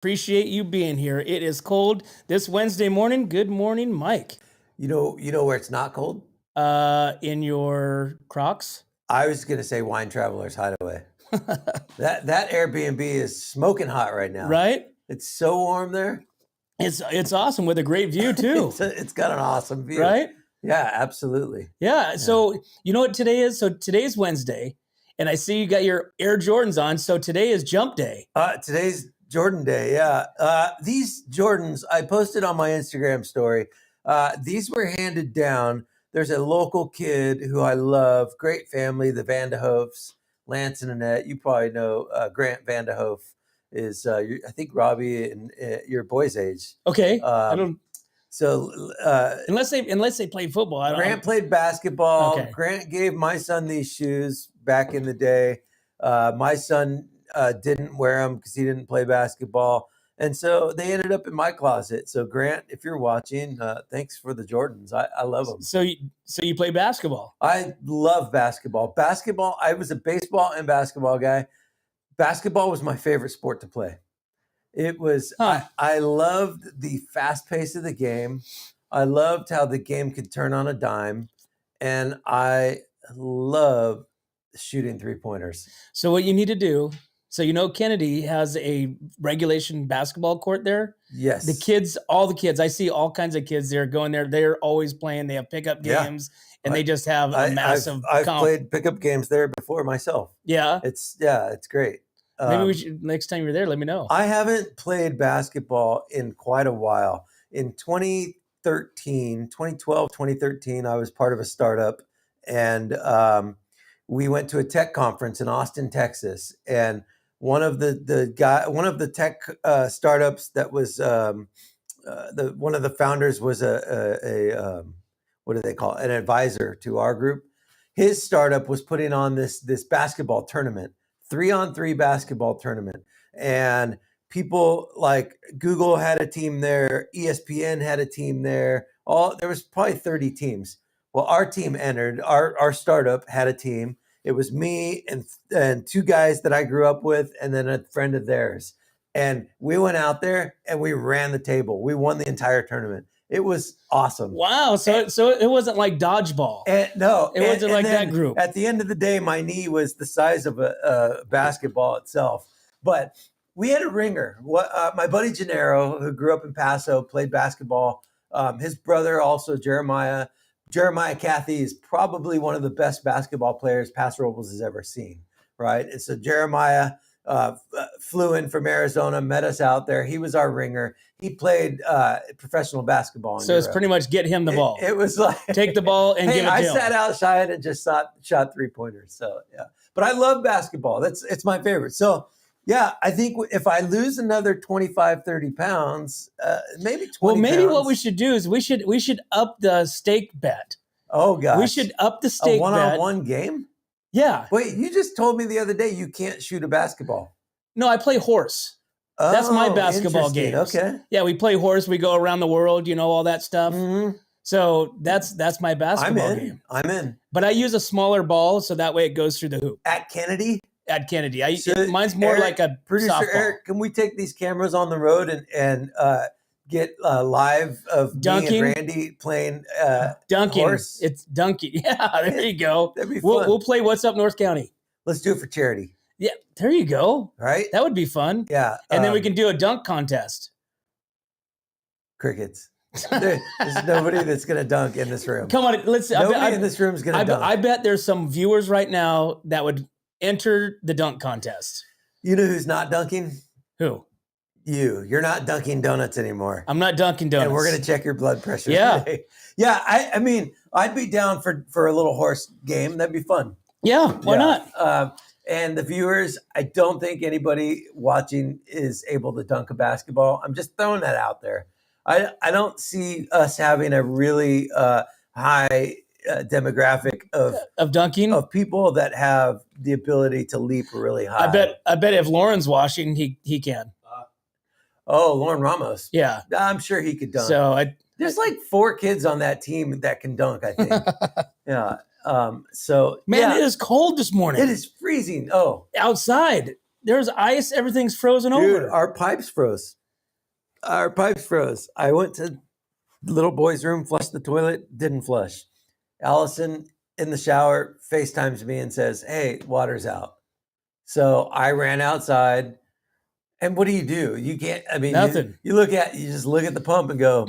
Appreciate you being here. It is cold this Wednesday morning. Good morning, Mike. You know where it's not cold? In your Crocs? I was gonna say Wine Traveler's Hideaway. That Airbnb is smoking hot right now. Right? It's so warm there. It's awesome with a great view too. It's got an awesome view. Right? Yeah, absolutely. Yeah. So you know what today is? So today's Wednesday, and I see you got your Air Jordans on. So today is Jump Day. Today's Jordan Day. Yeah. These Jordans I posted on my Instagram story. These were handed down. There's a local kid who I love, great family, the Vanderhoofs, Lance and Annette. You probably know Grant Vanderhoof is, I think, Robbie and your boy's age. Okay. I don't. So Unless they play football. Grant played basketball. Okay. Grant gave my son these shoes back in the day. My son didn't wear them because he didn't play basketball. And so they ended up in my closet. So Grant, if you're watching, thanks for the Jordans. I love them. So you play basketball? I love basketball. I was a baseball and basketball guy. Basketball was my favorite sport to play. It was, I loved the fast pace of the game. I loved how the game could turn on a dime. And I love shooting 3-pointers. So what you need to do, so you know Kennedy has a regulation basketball court there. Yes. All the kids, I see all kinds of kids there going there. They're always playing. They have pickup games, and they just have a massive I've played pickup games there before myself. Yeah. It's great. Maybe we should, next time you're there, let me know. I haven't played basketball in quite a while. In 2012, 2013, I was part of a startup, and we went to a tech conference in Austin, Texas. And one of the tech startups that was one of the founders was a what do they call it? An advisor to our group. His startup was putting on this basketball tournament. 3-on-3 basketball tournament, and people like Google had a team there, ESPN had a team there. There was probably 30 teams. Well, our team entered. Our startup had a team. It was me and two guys that I grew up with, and then a friend of theirs. And we went out there and we ran the table. We won the entire tournament. It was awesome. Wow. So it wasn't like dodgeball. No. It wasn't like that group. At the end of the day, my knee was the size of a basketball itself. But we had a ringer. My buddy Gennaro, who grew up in Paso, played basketball. His brother also, Jeremiah Cathy, is probably one of the best basketball players Paso Robles has ever seen, right? And so Jeremiah flew in from Arizona, met us out there. He was our ringer. He played professional basketball. So it's pretty much get him the ball. It was like take the ball and give it to him. I sat outside and just shot 3-pointers. So yeah, but I love basketball. It's my favorite. So yeah, I think if I lose another 25, 30 pounds, maybe 20 Well, maybe pounds. What we should do is we should up the stake bet. Oh gosh. We should up the stake bet. A one-on-one game? Yeah. Wait, you just told me the other day you can't shoot a basketball. No, I play horse. That's my basketball game. Okay. Yeah, we play horse. We go around the world, all that stuff. Mm-hmm. So that's my basketball game. I'm in. But I use a smaller ball, so that way it goes through the hoop. At Kennedy? At Kennedy. Mine's more like a producer softball. Eric, can we take these cameras on the road and get live of dunking? Me and Randy playing dunking? Horse? It's dunking. Yeah, there you go. That'd be fun. We'll play What's Up North County. Let's do it for charity. Yeah, there you go. Right? That would be fun. Yeah. And then we can do a dunk contest. Crickets. There's nobody that's going to dunk in this room. Come on, let's. Nobody in this room is going to dunk. I bet there's some viewers right now that would enter the dunk contest. You know who's not dunking? Who? You're not dunking donuts anymore. I'm not dunking donuts. And we're going to check your blood pressure Yeah. today. Yeah, I mean, I'd be down for a little horse game. That'd be fun. Yeah, why not? And the viewers, I don't think anybody watching is able to dunk a basketball. I'm just throwing that out there. I don't see us having a really high demographic of dunking, of people that have the ability to leap really high. I bet if Lauren's watching, he can. Lauren Ramos. Yeah, I'm sure he could dunk. So there's like 4 kids on that team that can dunk, I think. Yeah. So man, it is cold this morning. It is freezing. Oh, outside. there's ice. Everything's frozen Dude, over. our pipes froze. Our pipes froze. I went to the little boy's room, flushed the toilet, didn't flush. Allison in the shower FaceTimes me and says, "Hey, water's out." So I ran outside. And what do? You can't, I mean, Nothing. you just look at the pump and go,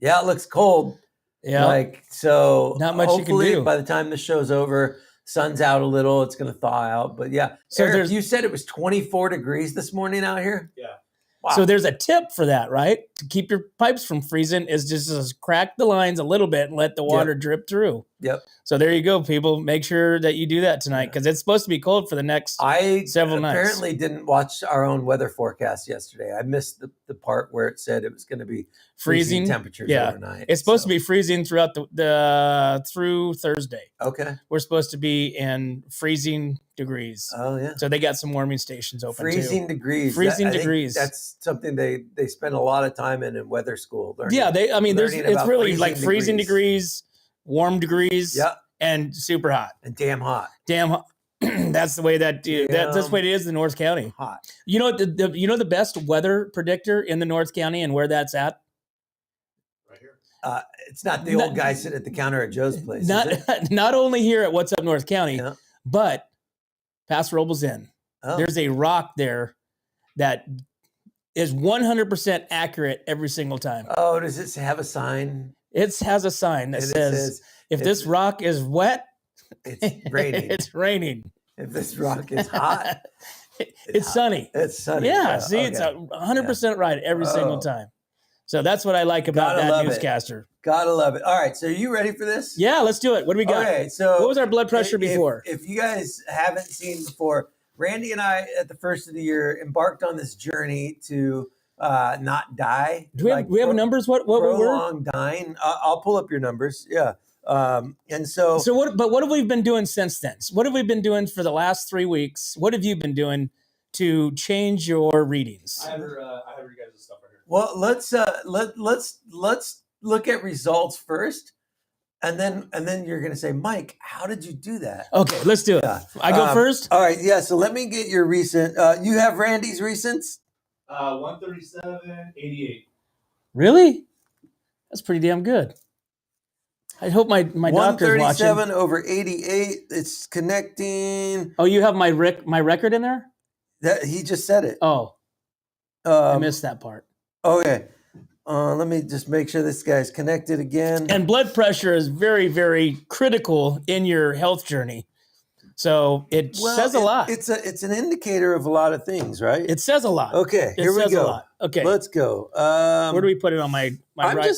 yeah, it looks cold. Yeah. Like, so Not much you can hopefully do. by the time the show's over, sun's out a little, it's going to thaw out. But yeah. So Eric, you said it was 24 degrees this morning out here? Yeah. Wow. So there's a tip for that, right? To keep your pipes from freezing is just crack the lines a little bit and let the water drip through. Yep. So there you go, people. Make sure that you do that tonight because it's supposed to be cold for the next several nights. I apparently didn't watch our own weather forecast yesterday. I missed the part where it said it was going to be freezing temperatures overnight. It's supposed to be freezing throughout through Thursday. Okay. We're supposed to be in freezing degrees. Oh yeah. So they got some warming stations open freezing too. Degrees. Freezing I think degrees. That's something they spend a lot of time in weather school. Yeah, it's really like freezing degrees, warm degrees, and super hot. And damn hot. Damn hot. That's the way that's the way it is in North County. Hot. You know the best weather predictor in the North County and where that's at? Right here. It's not the old guy sitting at the counter at Joe's place. Not only here at What's Up North County, but Pass Robles Inn. Oh. There's a rock there that is 100% accurate every single time. Oh, does it have a sign? It has a sign that says, if this rock is wet, it's raining. It's raining. If this rock is hot, it's sunny. It's sunny. Yeah, see, it's 100% right every single time. So that's what I like about that newscaster. Gotta love it. All right, so are you ready for this? Yeah, let's do it. What do we got? Okay, so what was our blood pressure before? If you guys haven't seen before, Randy and I at the first of the year embarked on this journey to not die. Do we have numbers? What prolonged dying? I'll pull up your numbers. Yeah. And so what have we been doing since then? What have we been doing for the last 3 weeks? What have you been doing to change your readings? I have your guys' stuff right here. Well, let's look at results first, and then you're gonna say, Mike, how did you do that? Okay, let's do it. I go first. All right, yeah. So let me get your recent. You have Randy's recents. 137.88. Really? That's pretty damn good. I hope my doctor's watching. 137 over 88. It's connecting. Oh, you have my record in there? That he just said it. Oh, I missed that part. Okay. Let me just make sure this guy's connected again. And blood pressure is very, very critical in your health journey. So it says a lot. It's an indicator of a lot of things, right? It says a lot. Okay, here we go. A lot. Okay, let's go. Where do we put it on my right?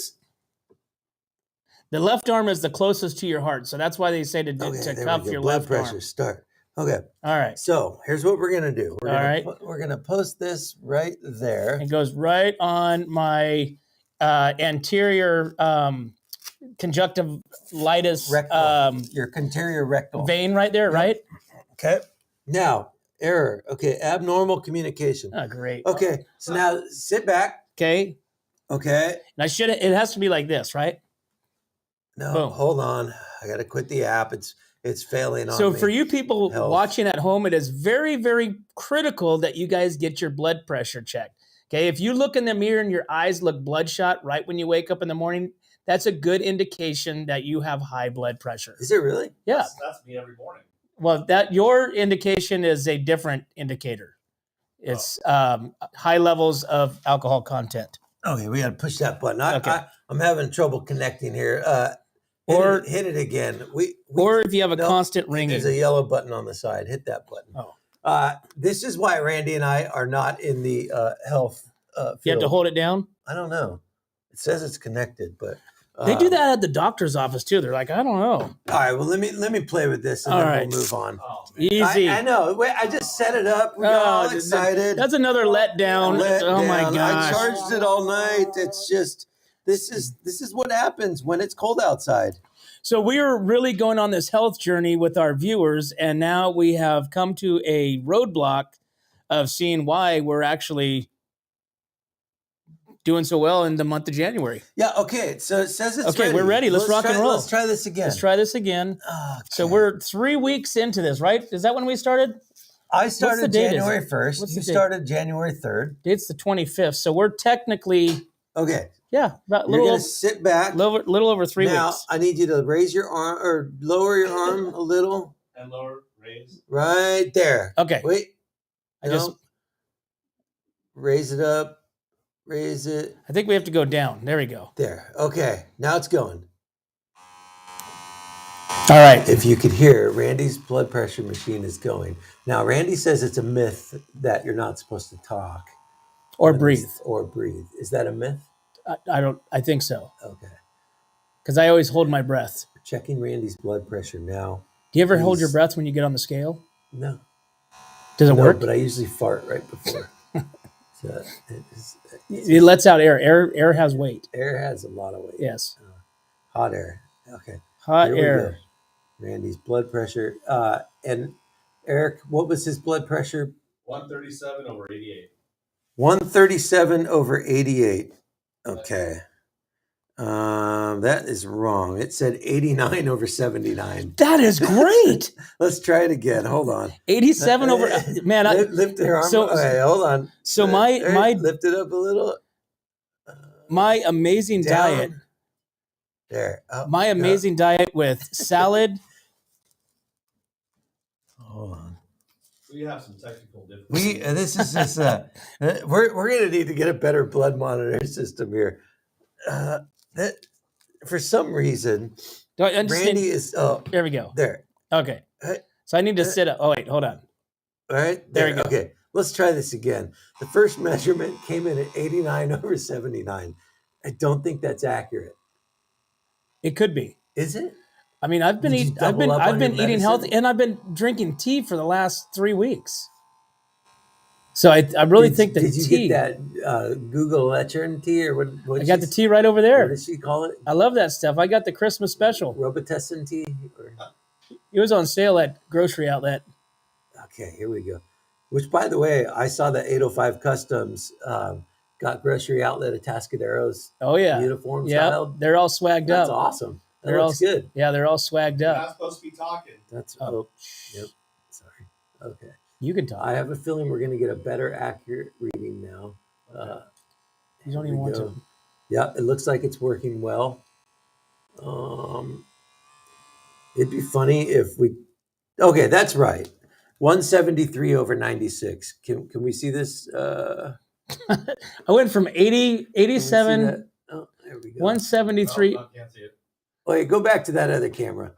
The left arm is the closest to your heart, so that's why they say to cuff your blood left pressure arm. Start. Okay. All right. So here's what we're gonna do. We're gonna post this right there. It goes right on my anterior conjunctivitis, your anterior rectal vein right there, right? Okay. Now, error. Okay, abnormal communication. Oh, great. Okay, so now sit back. Okay. Okay. And it has to be like this, right? No, boom. Hold on. I got to quit the app. It's failing on me. So for you people watching at home, it is very, very critical that you guys get your blood pressure checked. Okay, if you look in the mirror and your eyes look bloodshot right when you wake up in the morning, that's a good indication that you have high blood pressure. Is it really? Yeah. That's me every morning. Well, your indication is a different indicator. It's high levels of alcohol content. Okay, we got to push that button. I'm having trouble connecting here. Hit it again. Or if you have a constant ringing. There's a yellow button on the side. Hit that button. Oh. This is why Randy and I are not in the health field. You have to hold it down? I don't know. It says it's connected, but they do that at the doctor's office too. They're like, I don't know. All right, well let me play with this and then we'll move on. Oh, easy. I know. Wait, I just set it up. We got all excited. That's another letdown. Oh my gosh. I charged it all night. It's just this is what happens when it's cold outside. So we are really going on this health journey with our viewers, and now we have come to a roadblock of seeing why we're actually doing so well in the month of January. Yeah, okay. So it says it's ready. We're ready. Let's rock and roll. Let's try this again. Okay. So we're 3 weeks into this, right? Is that when we started? I the started date is January it? 1st. What's You the date? started January 3rd. Date's the 25th. So we're technically, Okay. yeah, about a You're little going over, to sit back. little over 3 Now, weeks. I need you to raise your arm or lower your arm a little. And lower, raise. Right there. Okay. Wait. I just, Raise it up. Raise it. I think we have to go down. There we go. There. Okay. Now it's going. All right. If you could hear, Randy's blood pressure machine is going. Now, Randy says it's a myth that you're not supposed to talk. Or breathe. Or breathe. Is that a myth? I think so. Okay. Because I always hold my breath. Checking Randy's blood pressure now. Do you ever hold your breath when you get on the scale? No. Does it work? But I usually fart right before. So it lets out air. Air has weight. Air has a lot of weight. Yes. Hot air. Okay. Hot air. Randy's blood pressure. And Eric, what was his blood pressure? 137 over 88. 137 over 88. Okay. That is wrong. It said 89 over 79. That is great. Let's try it again. Hold on. 87 over, man. Lift your arm. Okay, hold on. So my lift it up a little. My amazing Down. diet. There. My amazing diet with salad. Hold on. We have some technical difficulties. This is just we're gonna need to get a better blood monitor system here. That for some reason, Randy is there we go. There. Okay. So I need to sit up. Oh wait, hold on. All right. There we go. Okay. Let's try this again. The first measurement came in at 89 over 79. I don't think that's accurate. It could be. Is it? I mean, I've been eating healthy, and I've been drinking tea for the last 3 weeks. So I really think the tea. Did you get that Google Lectern tea or what? I got the tea right over there. What did she call it? I love that stuff. I got the Christmas special. Robitussin tea. It was on sale at Grocery Outlet. Okay, here we go. Which, by the way, I saw that 805 Customs got Grocery Outlet Atascadero's uniform styled. They're all swagged up. That's awesome. That looks good. Yeah, they're all swagged up. You're not supposed to be talking. That's yep. Sorry. Okay. You can talk. I have a feeling we're going to get a better accurate reading now. You don't even want to. Yeah, it looks like it's working well. It'd be funny if we. Okay, that's right. 173 over 96. Can we see this? I went from 87. Oh, there we go. 173. No, can't see it. Wait, go back to that other camera.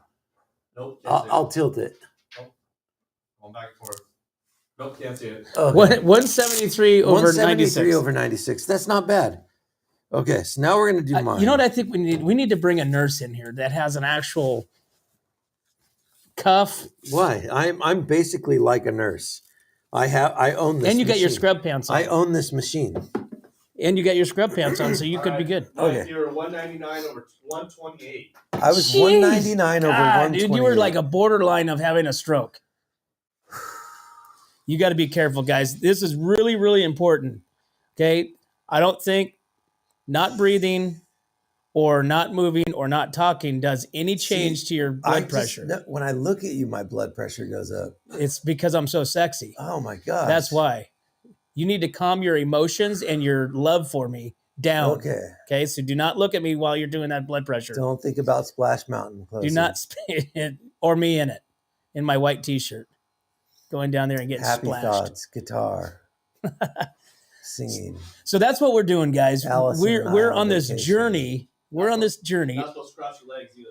Nope. I'll tilt it. Nope. Going back and forth. Nope, can't see it. Okay. 173 over 96. 173 over 96. That's not bad. Okay, so now we're going to do mine. You know what I think we need? We need to bring a nurse in here that has an actual cuff. Why? I'm basically like a nurse. I own this. And you got your machine. scrub pants on. I own this machine. And you got your scrub pants on, so you could be good. Okay. You were 199 over 128. I was 199 over 128. Dude, you were like a borderline of having a stroke. You got to be careful, guys. This is really, really important. Okay? I don't think not breathing or not moving or not talking does any change to your blood pressure. When I look at you, my blood pressure goes up. It's because I'm so sexy. Oh, my God. That's why. You need to calm your emotions and your love for me down. Okay. So do not look at me while you're doing that blood pressure. Don't think about Splash Mountain. Closer. Do not or me in it, in my white T-shirt, going down there and getting Happy splashed. thoughts, guitar, singing. So that's what we're doing, guys. Allison we're on this journey. We're on this journey. You're not supposed to cross your legs either.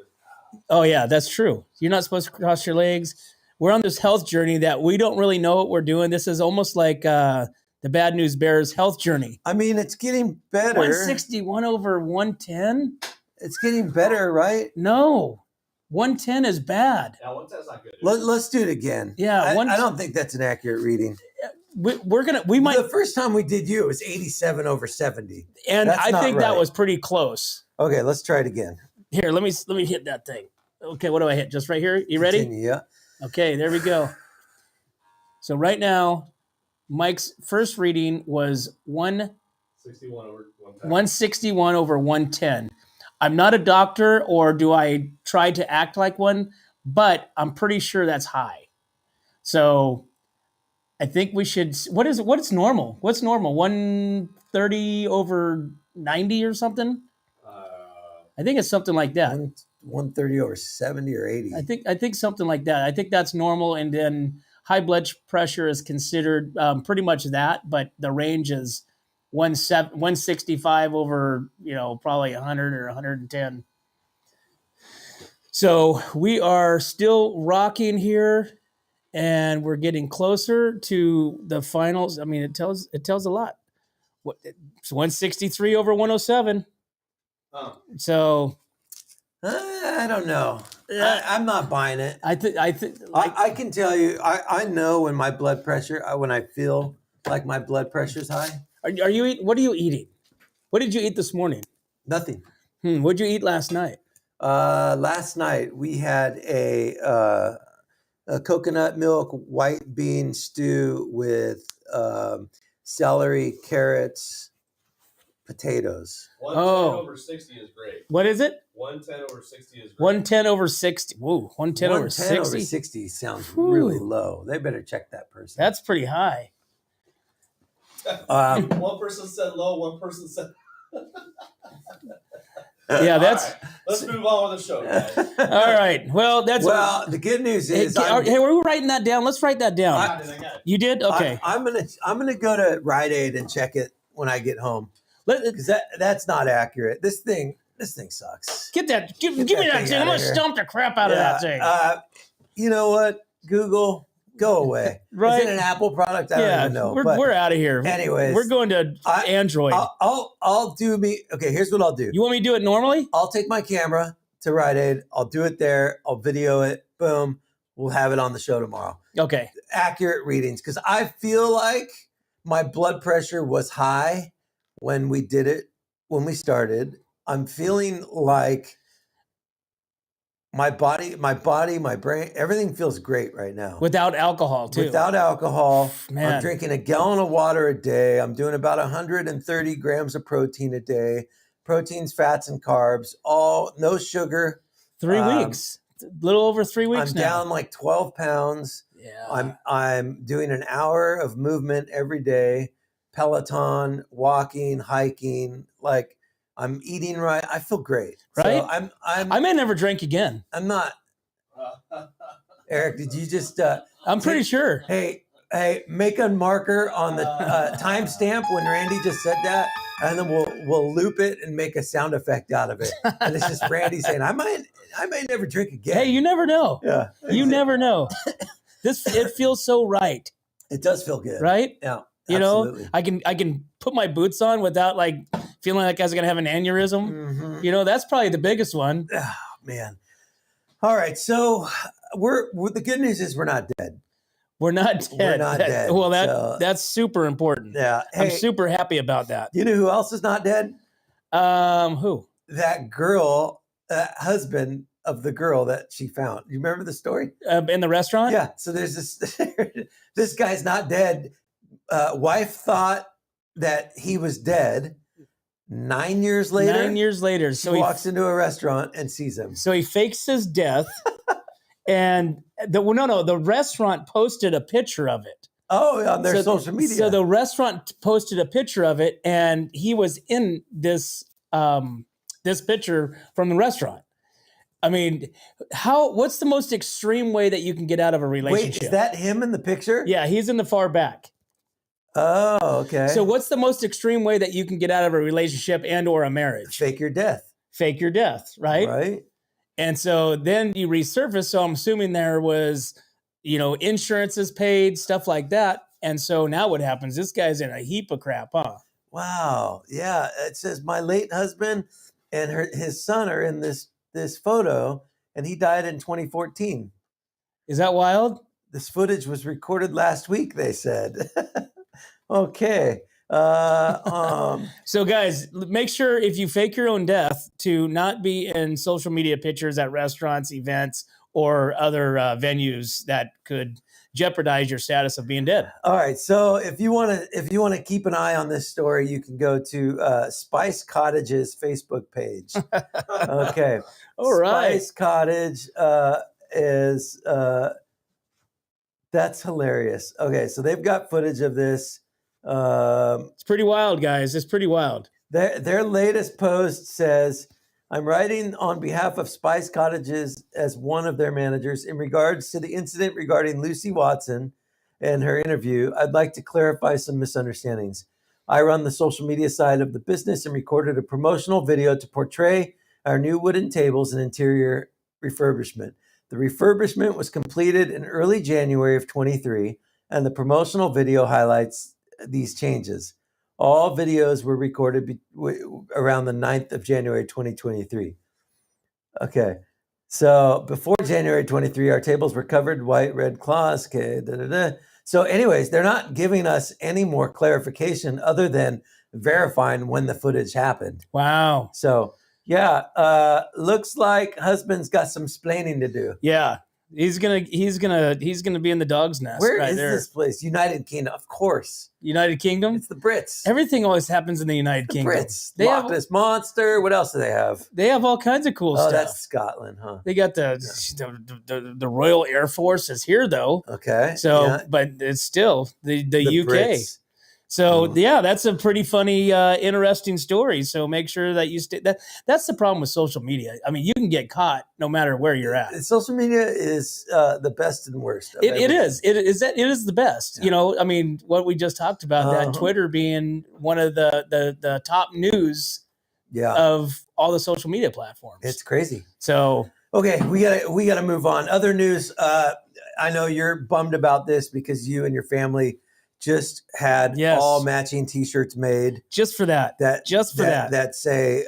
Oh yeah, that's true. You're not supposed to cross your legs. We're on this health journey that we don't really know what we're doing. This is almost like the Bad News Bears health journey. I mean, it's getting better. 161 over 110? It's getting better, right? No. 110 is bad. Yeah, 110's not good. Let's do it again. Yeah. I don't think that's an accurate reading. We might. The first time we did you, it was 87 over 70. And I think that was pretty close. Okay, let's try it again. Here, let me hit that thing. Okay, what do I hit? Just right here? You ready? Continue, yeah. Okay, there we go. So right now, Mike's first reading was 161 over 110. 161 over 110. I'm not a doctor, or do I try to act like one, but I'm pretty sure that's high. So I think we should. What's normal? What's normal? 130 over 90 or something. I think it's something like that. 130 over 70 or 80. I think something like that. I think that's normal, and then high blood pressure is considered pretty much that, but the range is 165 over probably 100 or 110. So we are still rocking here, and we're getting closer to the finals. I mean, it tells a lot. It's 163 over 107. So I don't know. I'm not buying it. I can tell you. I know when my blood pressure. When I feel like my blood pressure's high. Are you what are you eating? What did you eat this morning? Nothing. What did you eat last night? Last night we had a coconut milk white bean stew with celery, carrots, potatoes. 110 over 60 is great. What is it? 110 over 60 is great. 110 over 60. Whoa, 110 over 60? 110 over 60 sounds really low. They better check that person. That's pretty high. One person said low, one person said... Yeah, that's... Right. Let's move on with the show, guys. All right. Well, the good news is... Hey, were we writing that down? Let's write that down. I got it. You did? Okay. I'm gonna go to Rite Aid and check it when I get home. Because that's not accurate. This thing sucks. Give me that thing. I'm gonna stomp the crap out of that thing. You know what? Google, go away. Right? Is it an Apple product? I don't even know. We're out of here. Anyways, we're going to Android. I'll do me. Okay, here's what I'll do. You want me to do it normally? I'll take my camera to Rite Aid. I'll do it there. I'll video it. Boom. We'll have it on the show tomorrow. Okay. Accurate readings, because I feel like my blood pressure was high when we did it, when we started. I'm feeling like my body, my brain, everything feels great right now. Without alcohol, too. Without alcohol. Man. I'm drinking a gallon of water a day. I'm doing about 130 grams of protein a day. Proteins, fats, and carbs. All no sugar. 3 weeks. A little over 3 weeks I'm now. down like 12 pounds. Yeah. I'm doing an hour of movement every day. Peloton, walking, hiking, like I'm eating right. I feel great. Right? So I may never drink again. I'm not. Eric, did you just I'm pretty sure. Hey, make a marker on the timestamp when Randy just said that, and then we'll loop it and make a sound effect out of it. And it's just Randy saying, I might never drink again. Hey, you never know. Yeah. You never know. It feels so right. It does feel good. Right? Yeah. You Absolutely. know, I can put my boots on without like feeling like I was gonna have an aneurysm. Mm-hmm. You know, that's probably the biggest one. Oh, man. All right. So the good news is we're not dead. We're not dead. We're not dead. Well, that's super important. Yeah. Hey, I'm super happy about that. You know who else is not dead? Who? That girl, husband of the girl that she found. You remember the story? In the restaurant? Yeah. So there's this guy's not dead. Wife thought that he was dead. 9 years later. So she walks into a restaurant and sees him. So he fakes his death. And the restaurant posted a picture of it. Oh, on their social media. So the restaurant posted a picture of it, and he was in this picture from the restaurant. I mean, what's the most extreme way that you can get out of a relationship? Wait, is that him in the picture? Yeah, he's in the far back. Oh, okay. So what's the most extreme way that you can get out of a relationship and or a marriage? Fake your death. Fake your death, right? Right. And so then you resurface. So I'm assuming there was, insurances paid, stuff like that. And so now what happens? This guy's in a heap of crap, huh? Wow. Yeah. It says my late husband and his son are in this photo, and he died in 2014. Is that wild? This footage was recorded last week, they said. Okay. So guys, make sure if you fake your own death to not be in social media pictures at restaurants, events, or other venues that could jeopardize your status of being dead. All right. So if you want to keep an eye on this story, you can go to Spice Cottage's Facebook page. Okay. All right. Spice Cottage is That's hilarious. Okay, so they've got footage of this. It's pretty wild, guys. It's pretty wild. Their latest post says, I'm writing on behalf of Spice Cottages as one of their managers. In regards to the incident regarding Lucy Watson and her interview, I'd like to clarify some misunderstandings. I run the social media side of the business and recorded a promotional video to portray our new wooden tables and interior refurbishment. The refurbishment was completed in early January of 23, and the promotional video highlights these changes. All videos were recorded around the 9th of January 2023. Okay. So before January 23, our tables were covered white, red cloths. Okay. So anyways, they're not giving us any more clarification other than verifying when the footage happened. Wow. So yeah, looks like husband's got some splaining to do. Yeah. He's gonna be in the dog's nest. Where right is there. this place? United Kingdom, of course. United Kingdom? It's the Brits. Everything always happens in the United Kingdom. Brits. They Loch have Ness Monster. What else do they have? they have all kinds of cool Oh, stuff. that's Scotland, huh? They got the Royal Air Force is here though. Okay. So, yeah. but it's still the UK. Brits. So yeah, that's a pretty funny, interesting story. So make sure that you stay. That's the problem with social media. I mean, you can get caught no matter where you're at. Social media is the best and worst. It is the best. Yeah. You know, I mean, what we just talked about, that Twitter being one of the top news of all the social media platforms. It's crazy. So okay, we gotta move on. Other news. I know you're bummed about this because you and your family just had all matching T-shirts made just for that. That say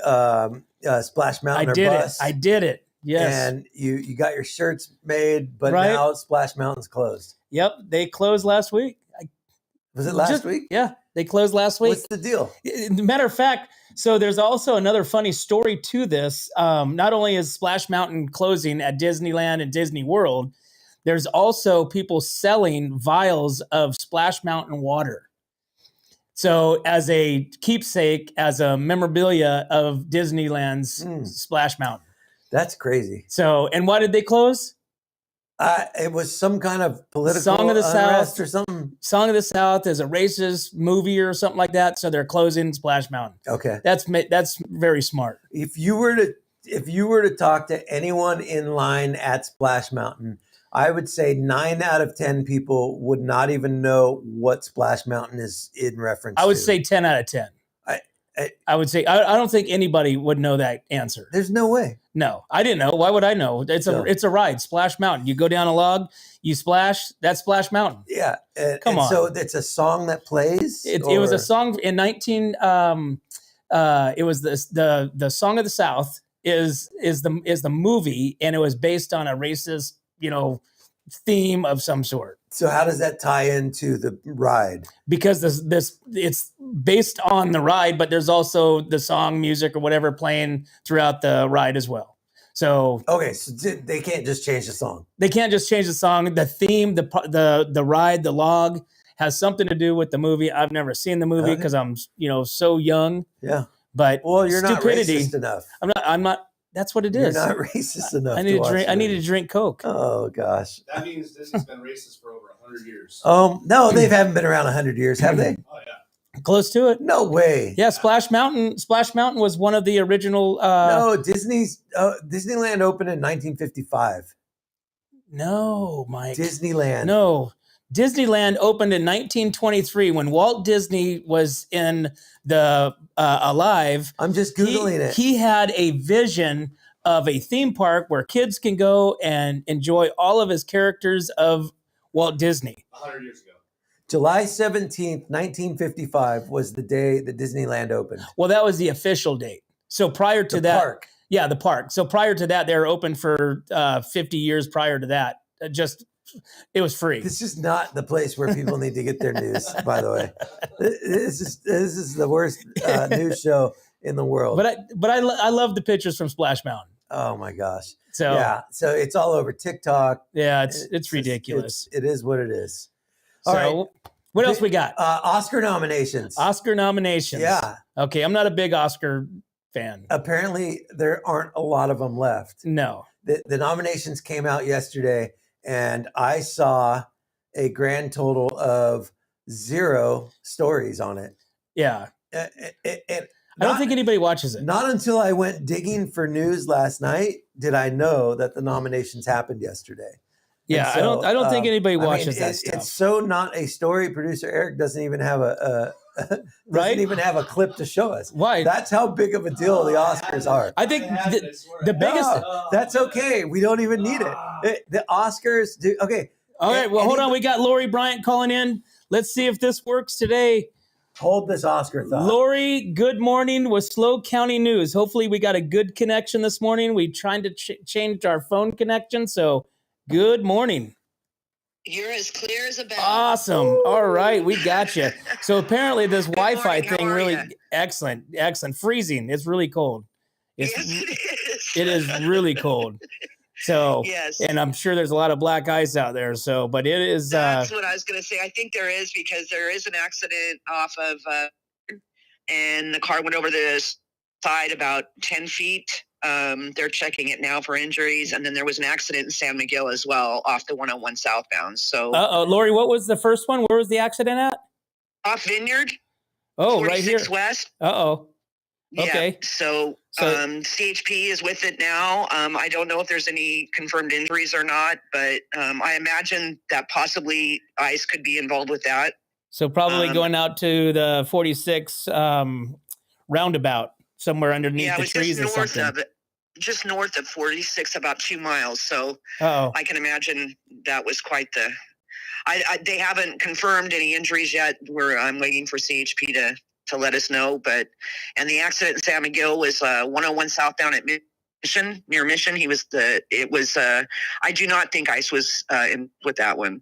Splash Mountain or Bust. I did it. Yes. And you got your shirts made, but now Splash Mountain's closed. Yep, they closed last week. Was it last week? Yeah, they closed last week. What's the deal? Matter of fact, so there's also another funny story to this. Not only is Splash Mountain closing at Disneyland and Disney World, there's also people selling vials of Splash Mountain water. So as a keepsake, as a memorabilia of Disneyland's Splash Mountain. That's crazy. So, and why did they close? It was some kind of political Song of the unrest South or something. Song of the South is a racist movie or something like that. So they're closing Splash Mountain. Okay. That's very smart. If you were to talk to anyone in line at Splash Mountain, I would say 9 out of 10 people would not even know what Splash Mountain is in reference to. I would say 10 out of 10. I would say I don't think anybody would know that answer. There's no way. No, I didn't know. Why would I know? It's a ride, Splash Mountain. You go down a log, you splash. That's Splash Mountain. Yeah, come on. So it's a song that plays. It was a song in 19. It was the Song of the South is the movie, and it was based on a racist theme of some sort. So how does that tie into the ride? Because this it's based on the ride, but there's also the song, music, or whatever playing throughout the ride as well. So okay, so they can't just change the song. They can't just change the song. The theme, the ride, the log has something to do with the movie. I've never seen the movie because I'm so young. Yeah, but you're stupidity. Not racist enough. I'm not. That's what it is. You're not racist enough. I need to drink Coke. Oh gosh. That means Disney's been racist for over 100 years. No, they haven't been around 100 years, have they? Oh yeah. Close to it. No way. Yeah, Splash Mountain. Splash Mountain was one of the original. No, Disneyland opened in 1955. No, Mike. Disneyland. No. Disneyland opened in 1923 when Walt Disney was in the alive. I'm just Googling it. He had a vision of a theme park where kids can go and enjoy all of his characters of Walt Disney. 100 years ago. July 17th, 1955 was the day that Disneyland opened. Well, that was the official date. So prior to that. Park. Yeah, the park. So prior to that, they were open for 50 years prior to that. It was free. This is not the place where people need to get their news, by the way. This is the worst news show in the world. But I love the pictures from Splash Mountain. Oh my gosh. So yeah, so it's all over TikTok. Yeah, it's ridiculous. It is what it is. All right. What else we got? Oscar nominations. Yeah. Okay, I'm not a big Oscar fan. Apparently, there aren't a lot of them left. No. The nominations came out yesterday, and I saw a grand total of 0 stories on it. Yeah. I don't think anybody watches it. Not until I went digging for news last night did I know that the nominations happened yesterday. Yeah, so, I don't think anybody watches that stuff. It's so not a story. Producer Eric doesn't even have even have a clip to show us. Why? That's how big of a deal the Oscars are. I think the biggest. No, that's okay. We don't even need it. The Oscars do. Okay. All right. Well, hold on. We got Lori Bryant calling in. Let's see if this works today. Hold this Oscar thought. Lori, good morning with Slow County News. Hopefully we got a good connection this morning. We trying to change our phone connection, so good morning. You're as clear as a bell. Awesome. Ooh. All right, we got you. So apparently this Wi-Fi thing really excellent. Freezing. It's really cold. Yes, it is. It is really cold. So, yes. And I'm sure there's a lot of black ice out there. So, but it is. That's what I was going to say. I think there is, because there is an accident off of, and the car went over the side about 10 feet. They're checking it now for injuries. And then there was an accident in San Miguel as well off the 101 southbound. So, Lori, what was the first one? Where was the accident at? Off Vineyard. Oh, right here. West. Okay. Yeah, so CHP is with it now. I don't know if there's any confirmed injuries or not, but I imagine that possibly ICE could be involved with that. So probably going out to the 46 roundabout, somewhere underneath the trees or something. Just north of 46, about 2 miles. So I can imagine that was quite the... they haven't confirmed any injuries yet. I'm waiting for CHP to let us know, and the accident in San Miguel was 101 southbound at Mission, near Mission. I do not think ICE was in with that one.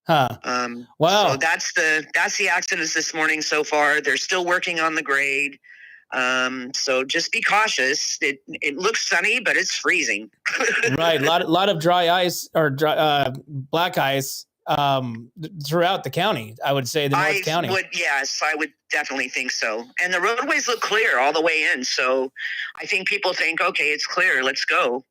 Wow. So that's the accidents this morning so far. They're still working on the grade. So just be cautious. It looks sunny, but it's freezing. Right. Lot of dry ice or black ice throughout the county. I would say North County. I would definitely think so. And the roadways look clear all the way in. So I think people think, okay, it's clear. Let's go.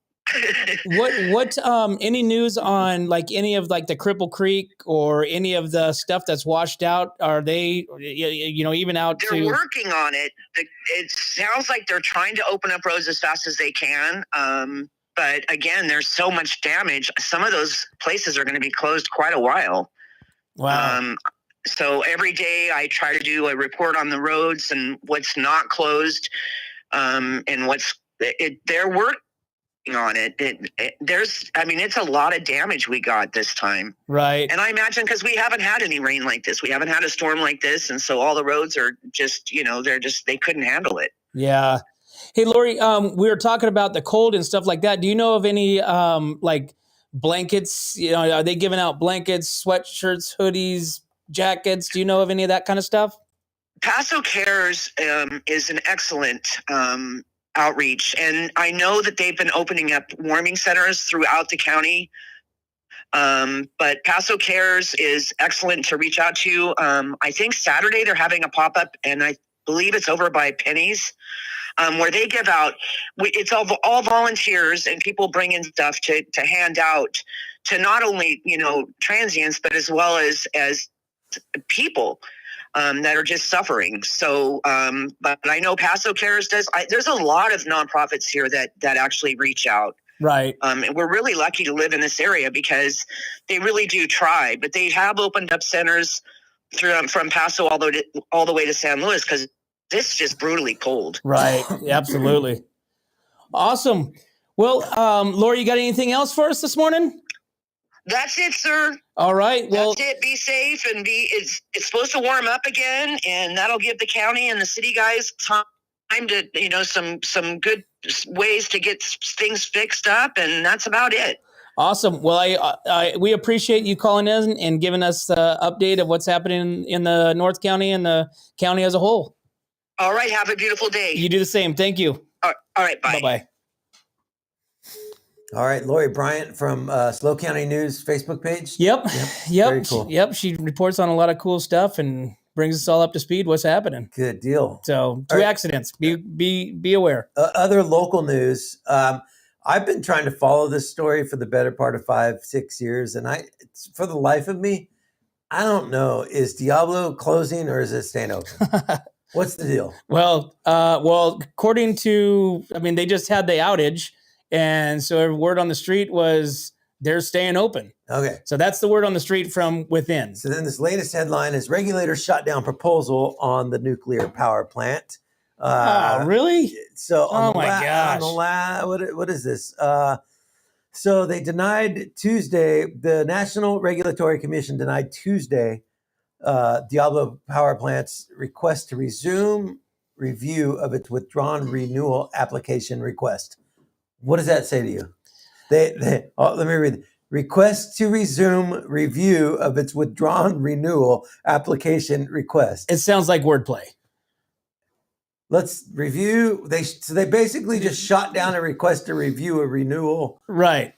What any news on like any of like the Cripple Creek or any of the stuff that's washed out? Are they, even out They're working on it. It sounds like they're trying to open up roads as fast as they can. But again, there's so much damage. Some of those places are going to be closed quite a while. Wow. So every day I try to do a report on the roads and what's not closed, and they're working on it. It's a lot of damage we got this time. Right. And I imagine because we haven't had any rain like this. We haven't had a storm like this. And so all the roads are just, they couldn't handle it. Yeah. Hey, Lori, we were talking about the cold and stuff like that. Do you know of any like blankets? Are they giving out blankets, sweatshirts, hoodies, jackets? Do you know of any of that kind of stuff? Paso Cares is an excellent outreach. And I know that they've been opening up warming centers throughout the county. But Paso Cares is excellent to reach out to. I think Saturday they're having a pop-up, and I believe it's over by Penny's. Where they give out, it's all volunteers, and people bring in stuff to hand out to not only, transients, but as well as people that are just suffering. So, but I know Paso Cares does. There's a lot of nonprofits here that actually reach out. Right. And we're really lucky to live in this area because they really do try, but they have opened up centers from Paso all the way to San Luis because this is just brutally cold. Right. Absolutely. Awesome. Well, Lori, you got anything else for us this morning? That's it, sir. All right. Well, that's it. Be safe and it's supposed to warm up again, and that'll give the county and the city guys time to, some good ways to get things fixed up, and that's about it. Awesome. Well, we appreciate you calling in and giving us the update of what's happening in the North County and the county as a whole. All right. Have a beautiful day. You do the same. Thank you. All right. Bye. Bye-bye. All right. Lori Bryant from Slow County News Facebook page. Yep. Very cool. Yep. She reports on a lot of cool stuff and brings us all up to speed. What's happening? Good deal. So 2 accidents. Be aware. Other local news. I've been trying to follow this story for the better part of 5-6 years, and for the life of me, I don't know. Is Diablo closing or is it staying open? What's the deal? Well, according to, I mean, they just had the outage, and so word on the street was they're staying open. Okay. So that's the word on the street from within. So then this latest headline is regulators shot down proposal on the nuclear power plant. Really? So on Oh my gosh. What is this? So they denied Tuesday, the National Regulatory Commission denied Tuesday Diablo Power Plant's request to resume review of its withdrawn renewal application request. What does that say to you? Let me read. Request to resume review of its withdrawn renewal application request. It sounds like wordplay. Let's review. They basically just shot down a request to review a renewal Right.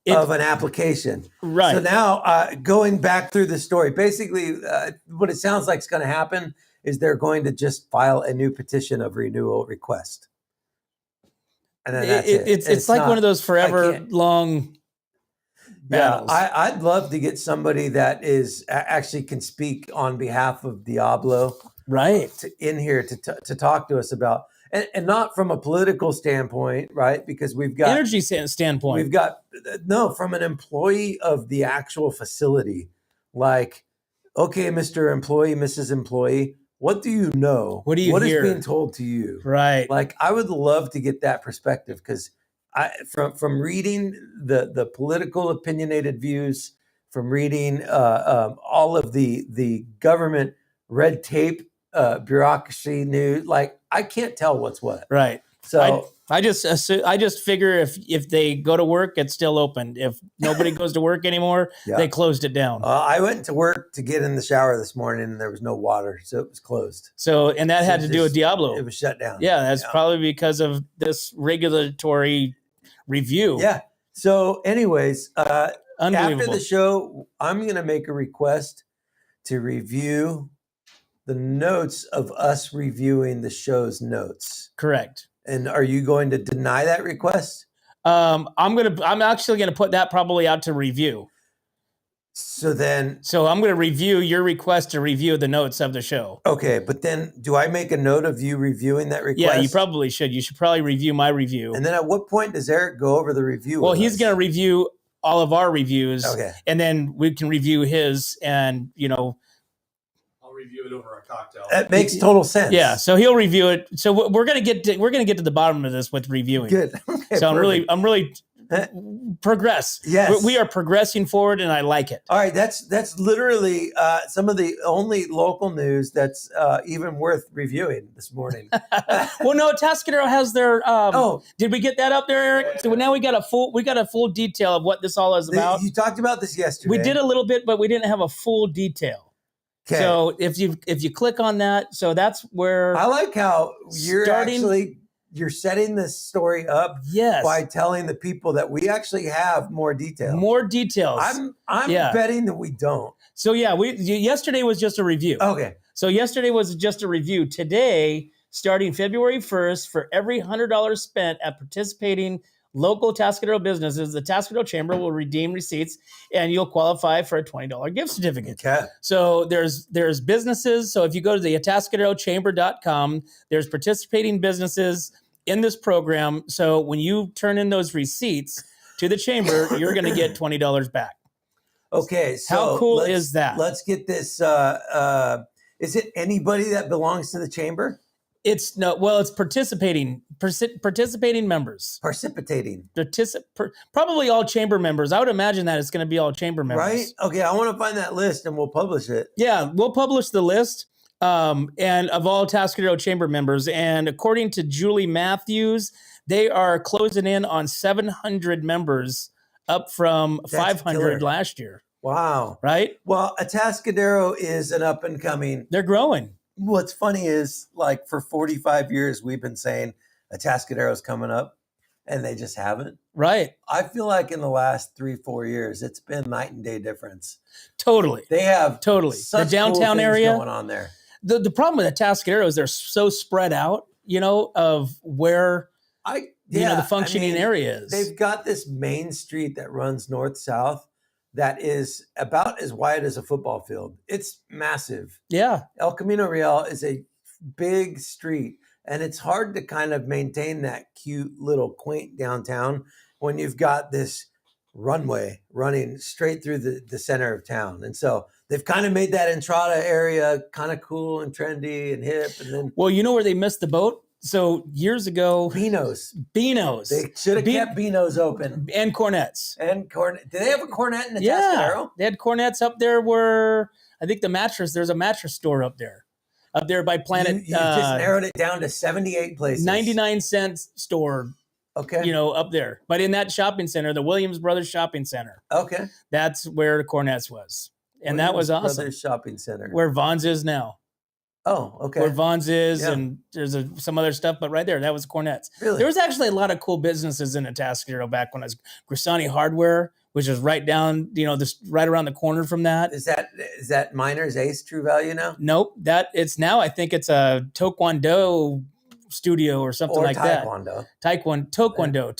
of an application. Right. So now going back through the story, basically what it sounds like is going to happen is they're going to just file a new petition of renewal request. And then that's it. It's like one of those forever long battles. Yeah, I'd love to get somebody that is actually can speak on behalf of Diablo, right, in here to talk to us about, and not from a political standpoint, right? Because we've got energy standpoint. We've got from an employee of the actual facility. Like, okay, Mr. Employee, Mrs. Employee, what do you know? What do you hear? Is being told to you? Right. Like, I would love to get that perspective because from reading the political opinionated views, from reading all of the government red tape, bureaucracy news, like I can't tell what's what. Right. So I just figure if they go to work, it's still open. If nobody goes to work anymore, they closed it down. I went to work to get in the shower this morning, and there was no water, so it was closed. So, and that had to do with Diablo. It was shut down. Yeah, that's probably because of this regulatory review. Yeah. So, anyways, after Unbelievable. the show, I'm going to make a request to review the notes of us reviewing the show's notes. Correct. And are you going to deny that request? I'm actually gonna put that probably out to review. So I'm gonna review your request to review the notes of the show. Okay, but then do I make a note of you reviewing that request? Yeah, you probably should. You should probably review my review. And then at what point does Eric go over the review? Well, he's gonna review all of our reviews. Okay. And then we can review his, and I'll review it over a cocktail. That makes total sense. Yeah, so he'll review it. So we're gonna get to the bottom of this with reviewing. Good. Okay, so perfect. I'm really progress. Yes, we are progressing forward, and I like it. All right, that's literally some of the only local news that's even worth reviewing this morning. Well, no, Tascadero has their. Did we get that up there, Eric? So now we got a full detail of what this all is about. You talked about this yesterday. We did a little bit, but we didn't have a full detail. Okay. So if you click on that, so that's where I like how you're setting this story up by telling the people that we actually have more details. More details. I'm betting that we don't. So yesterday was just a review. Okay. So yesterday was just a review. Today, starting February 1st, for every $100 spent at participating local Tascadero businesses, the Tascadero Chamber will redeem receipts, and you'll qualify for a $20 gift certificate. Okay. So there's businesses. So if you go to the TascaderoChamber.com, there's participating businesses in this program. So when you turn in those receipts to the chamber, you're going to get $20 back. Okay. So how cool is that? Let's get this. Is it anybody that belongs to the chamber? It's participating members. Probably all chamber members. I would imagine that it's going to be all chamber members. Right? Okay, I want to find that list and we'll publish it. Yeah, we'll publish the list and of all Tascadero chamber members. And according to Julie Matthews, they are closing in on 700 members, up from 500 last year. Wow. Right? Well, Tascadero is an up and coming. They're growing. What's funny is, like, for 45 years, we've been saying Tascadero is coming up, and they just haven't. Right. I feel like in the last 3-4 years, it's been night and day difference. Totally. They have the downtown cool area going on there. The problem with the Tascadero is they're so spread out, of where. the functioning area is. They've got this main street that runs north-south that is about as wide as a football field. It's massive. Yeah. El Camino Real is a big street, and it's hard to kind of maintain that cute little quaint downtown when you've got this runway running straight through the center of town. And so they've kind of made that Entrada area kind of cool and trendy and hip. And then, well, you know where they missed the boat? So years ago, Beano's. They should have kept Beano's open. And Cornets. Did they have a Cornet in the Yeah, Atascadero? they had Cornets up there where I think there's a mattress store up there by Planet. You just narrowed it down to 78 places. 99-cent store. Okay. Up there. But in that shopping center, the Williams Brothers Shopping Center, Okay. that's where the Cornets was. And that was awesome. Brothers Shopping Center. Where Vaughn's is now. Oh, okay. Where Vaughn's is, Yeah. and there's some other stuff, but right there, that was Cornets. Really? There was actually a lot of cool businesses in Atascadero back when I was Grisani Hardware, which is right down, right around the corner from that. Is that Miners Ace True Value now? Nope, it's now. I think it's a Taekwondo studio or something like Taekwondo. that. Taekwondo, Taekwondo,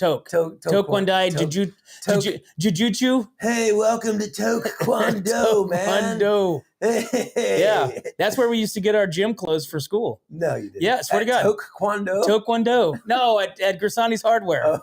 Jujutsu. Hey, welcome to Taekwondo, man. Taekwondo. Hey. Yeah, that's where we used to get our gym clothes for school. No, you didn't. Yeah, swear to God. Taekwondo. No, at Grisani's Hardware. Oh.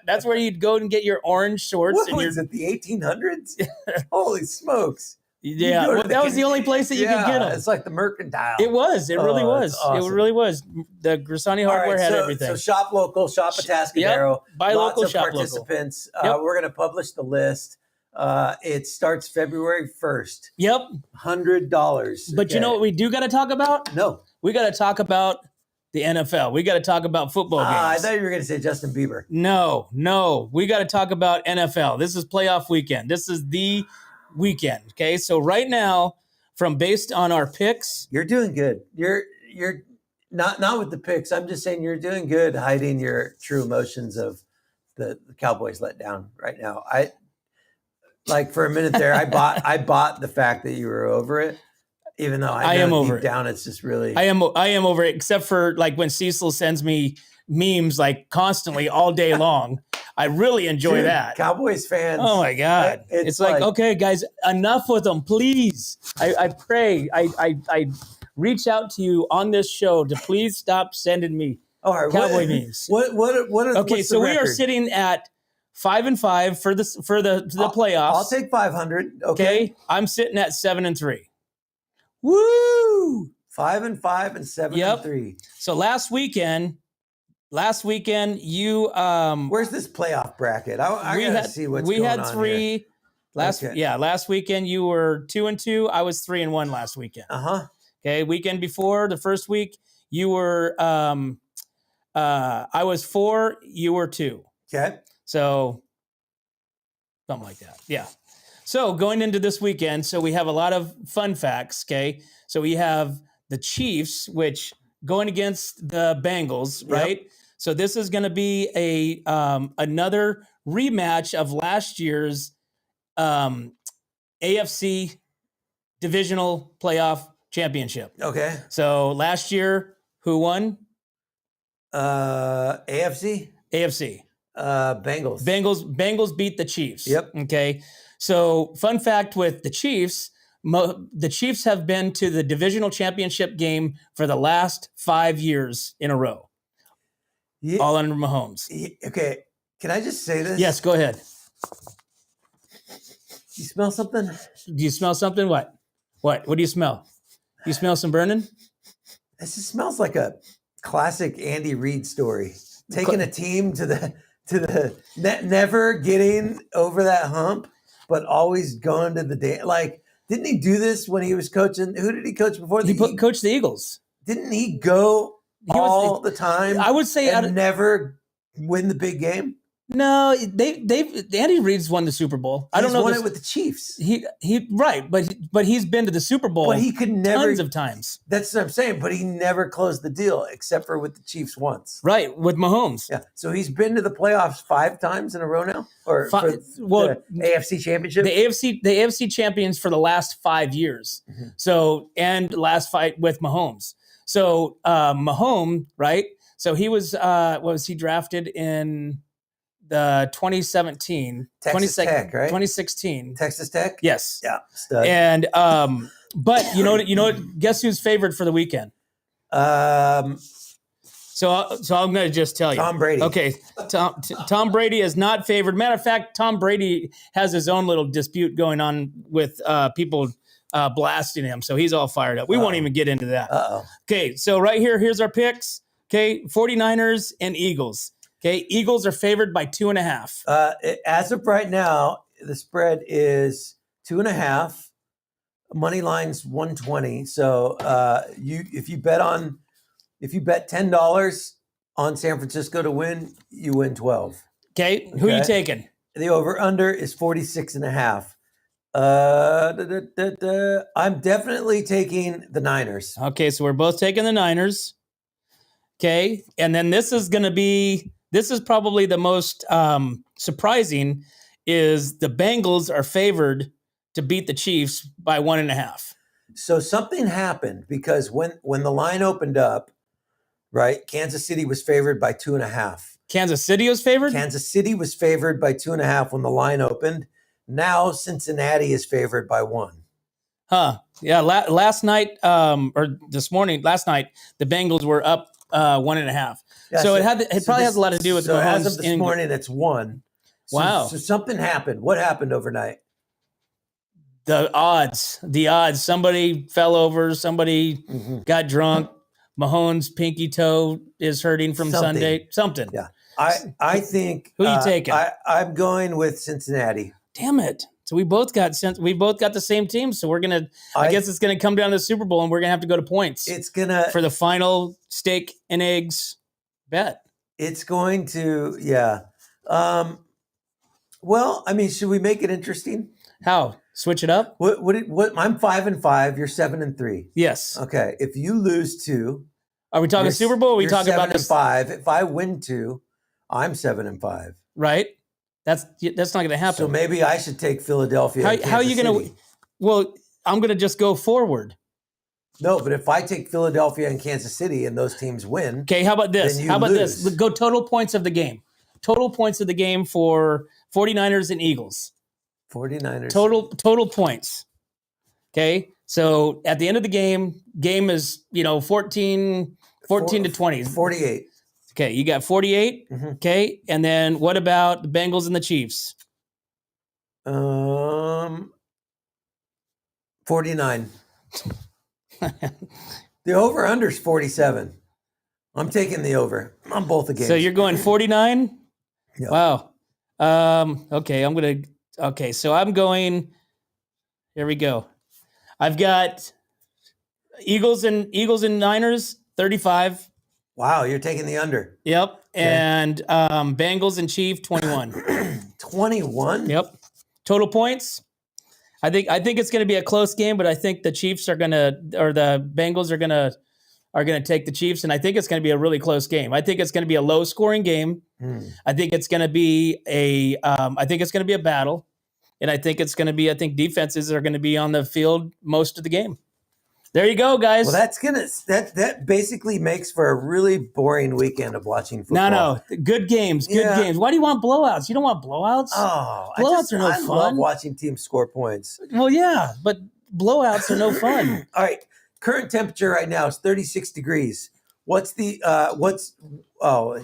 That's where you'd go and get your orange shorts. What was it, the 1800s? Holy smokes. Yeah, well, that was the only place that you could get them. It's like the Mercantile. It was. It really was. Awesome. It really was. The Grisani Hardware had everything. So shop local, shop Atascadero. Yep. Buy lots local, of shop participants. local. Yep. We're going to publish the list. It starts February 1st. Yep. $100. But you know what we do got to talk about? No. We got to talk about the NFL. We got to talk about football games. I thought you were going to say Justin Bieber. No. We got to talk about NFL. This is playoff weekend. This is the weekend. Okay. So right now, based on our picks, you're doing good. You're not with the picks. I'm just saying you're doing good hiding your true emotions of the Cowboys let down right now. For a minute there, I bought the fact that you were over it, even though I know am over deep down it's just really. I am over it, except for when Cecil sends me memes constantly all day long. I really enjoy that. Cowboys fans. Oh my God. It's like, okay, guys, enough with them, please. I pray. I reach out to you on this show to please stop sending me Cowboy memes. Okay, so we are sitting at 5-5 for the playoffs. I'll take 500. Okay. I'm sitting at 7-3. Woo! 5-5 and 7-3. So last weekend you where's this playoff bracket? I gotta see what's going on. We had three here. Last weekend you were 2-2. I was 3-1 last weekend. Okay, weekend before, the first week, you were I was 4, you were 2. Okay. So something like that. Yeah. So going into this weekend, so we have a lot of fun facts. Okay. So we have the Chiefs, which going against the Bengals, right? Yep. So this is going to be another rematch of last year's AFC divisional playoff championship. Okay. So last year, who won? AFC. Bengals. Bengals beat the Chiefs. Yep. Okay. So fun fact with the Chiefs, the Chiefs have been to the divisional championship game for the last 5 years in a row. Yeah. All under Mahomes. Okay. Can I just say this? Yes, go ahead. You smell something? Do you smell something? What? What do you smell? You smell some burning? This just smells like a classic Andy Reid story. Taking a team to the never getting over that hump, but always going to the day. Didn't he do this when he was coaching? Who did he coach before? He coached the Eagles. Didn't he go all the time? I would say and never win the big game. No, Andy Reid's won the Super Bowl. I don't know. Won it with the Chiefs. He right, but he's been to the Super Bowl. But he could never tons of times. That's what I'm saying. But he never closed the deal except for with the Chiefs once. Right, with Mahomes. Yeah. So he's been to the playoffs 5 times in a row now, or the AFC Championship. The AFC champions for the last 5 years. Mm-hmm. So and last fight with Mahomes. So Mahomes, right? So he was drafted in the 2017, Texas Tech, right? 2016. Texas Tech? Yes. Yeah. Stud. And but you know what? Guess who's favored for the weekend? So I'm going to just tell you. Tom Brady. Okay, Tom Brady is not favored. Matter of fact, Tom Brady has his own little dispute going on with people blasting him, so he's all fired up. We won't even get into that. Okay, so right here's our picks. Okay, 49ers and Eagles. Okay, Eagles are favored by 2.5. As of right now, the spread is 2.5. Money line's 120. So if you bet $10 on San Francisco to win, you win 12. Okay, who are you taking? The over under is 46.5. I'm definitely taking the Niners. Okay, so we're both taking the Niners. Okay, and then this is probably the most surprising is the Bengals are favored to beat the Chiefs by 1.5. So something happened because when the line opened up, right, Kansas City was favored by 2.5. Kansas City was favored? Kansas City was favored by 2.5 when the line opened. Now Cincinnati is favored by 1. Huh. Yeah, last night, or this morning, last night, the Bengals were up 1.5. Yeah, so it probably has a lot to do with so as of this morning, it's 1. Wow. So something happened. What happened overnight? The odds. Somebody fell over. Somebody got drunk. Mahomes' pinky toe is hurting from Sunday. Something. Yeah. I think. Who are you taking? I'm going with Cincinnati. Damn it. So we both got the same team. So we're gonna. I guess it's gonna come down to the Super Bowl, and we're gonna have to go to points. It's gonna for the final steak and eggs bet. It's going to, yeah. Well, I mean, should we make it interesting? How? Switch it up? What? I'm 5-5. You're 7-3. Yes. Okay. If you lose 2, are we talking Super Bowl? Or are we talking about 7-5? If I win 2, I'm 7-5. Right. That's not going to happen. So maybe I should take Philadelphia. How are you going to? Well, I'm going to just go forward. No, but if I take Philadelphia and Kansas City and those teams win, okay. How about this? This? Go total points of the game. Total points of the game for 49ers and Eagles. 49ers. Total points. Okay. So at the end of the game is 14 to 20. 48. Okay, you got 48. Mm-hmm. Okay, and then what about the Bengals and the Chiefs? 49. The over/under is 47. I'm taking the over on both the games. So you're going 49? Yeah. Wow. Okay, so I'm going. Here we go. I've got Eagles and Niners 35. Wow, you're taking the under. Yep. Okay. And Bengals and Chiefs 21. 21? Yep. Total points. I think it's going to be a close game, but I think the Chiefs the Bengals are going to take the Chiefs, and I think it's going to be a really close game. I think it's going to be a low scoring game. I think it's going to be a battle, and I think defenses are going to be on the field most of the game. There you go, guys. Well, that basically makes for a really boring weekend of watching football. No, good games, games. Why do you want blowouts? You don't want blowouts. Oh, blowouts are no fun. I love watching teams score points. Well, yeah, but blowouts are no fun. All right, current temperature right now is 36 degrees. What's the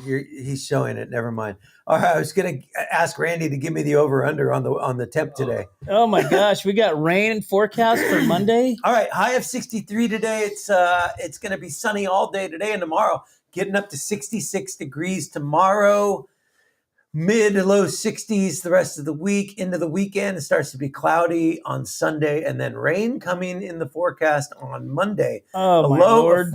he's showing it. Never mind. All right, I was going to ask Randy to give me the over/under on the temp today. Oh my gosh, we got rain forecast for Monday. All right, high of 63 today. It's going to be sunny all day today and tomorrow. Getting up to 66 degrees tomorrow. Mid to low 60s the rest of the week. Into the weekend, it starts to be cloudy on Sunday, and then rain coming in the forecast on Monday. Oh, my Lord.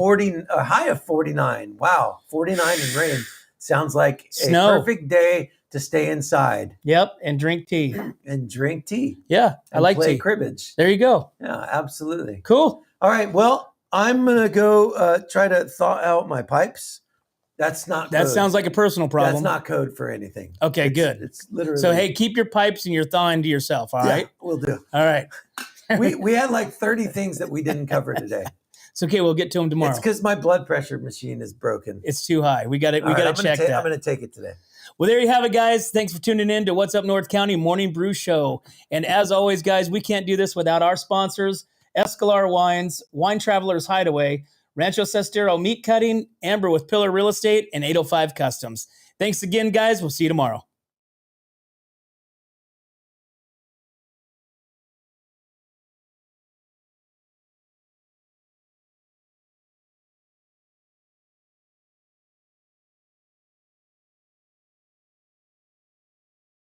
A high of 49. Wow, 49 and rain. Sounds like snow. A perfect day to stay inside. Yep, and drink tea. Yeah, I like play tea. Cribbage. There you go. Yeah, absolutely. Cool. All right, well, I'm going to go try to thaw out my pipes. That's not That code. sounds like a personal problem. That's not code for anything. Okay, good. It's literally. So, hey, keep your pipes and your thawing to yourself, all right? We'll do. All right. We had like 30 things that we didn't cover today. It's okay. We'll get to them tomorrow. It's because my blood pressure machine is broken. It's too high. We got to check that. I'm going to take it today. Well, there you have it, guys. Thanks for tuning in to What's Up North County Morning Brew Show. And as always, guys, we can't do this without our sponsors, Escalar Wines, Wine Travelers Hideaway, Rancho Sestero Meat Cutting, Amber with Pillar Real Estate, and 805 Customs. Thanks again, guys. We'll see you tomorrow.